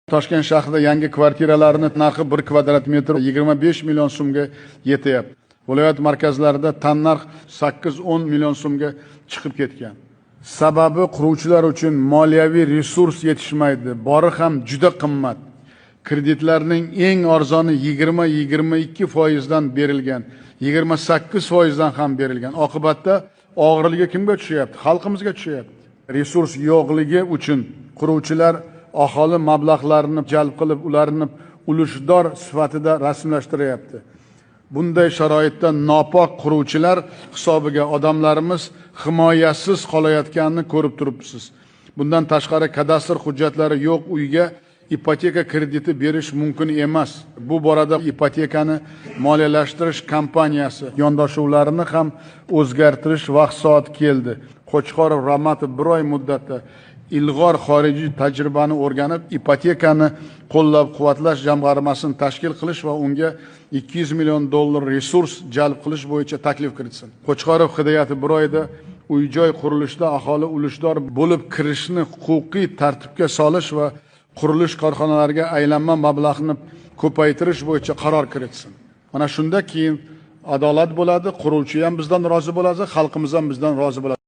Toshkent shahrida yangi kvartiralarning narxi 1 kvadrat metr 25 million so'mga yetyapti. Viloyat markazlarida tannarx 8-10 million so'mga chiqib ketgan. Sababi quruvchilar uchun moliyaviy resurs yetishmaydi. Bori ham juda qimmat. Kreditlarning eng arzoni 20-22% dan berilgan, 28% dan ham berilgan. Oqibatda og'irligi kimga tushyapti? Xalqimizga tushyapti. Resurs yo'qligi uchun quruvchilar aholi mablag'larini jalb qilib, ularni ulushdor sifatida rasmlashtiryapti. Bunday sharoitda nopok quruvchilar hisobiga odamlarimiz himoyasiz qolayotganini ko'rib turibsiz. Bundan tashqari kadastr hujjatlari yo'q uyga ipoteka krediti berish mumkin emas. Bu borada ipotekani moliyalashtirish kompaniyasi yondashuvlarini ham o'zgartirish vaqt soat keldi. Qo'chqorov Ramatov 1 oy muddatda ilg'or xorijiy tajribani o'rganib, ipotekani qo'llab-quvvatlash jamg'armasini tashkil qilish va unga $200 million resurs jalb qilish bo'yicha taklif kiritsin. Qo'chqorov hidayati 1 oyda uy-joy qurilishida aholi ulushdor bo'lib kirishni huquqiy tartibga solish va qurilish korxonalariga aylanma mablag'ni ko'paytirish bo'yicha qaror kiritsin. Mana shunda keyin adolat bo'ladi, quruvchi ham bizdan rozi bo'ladi, xalqimiz ham bizdan rozi bo'ladi.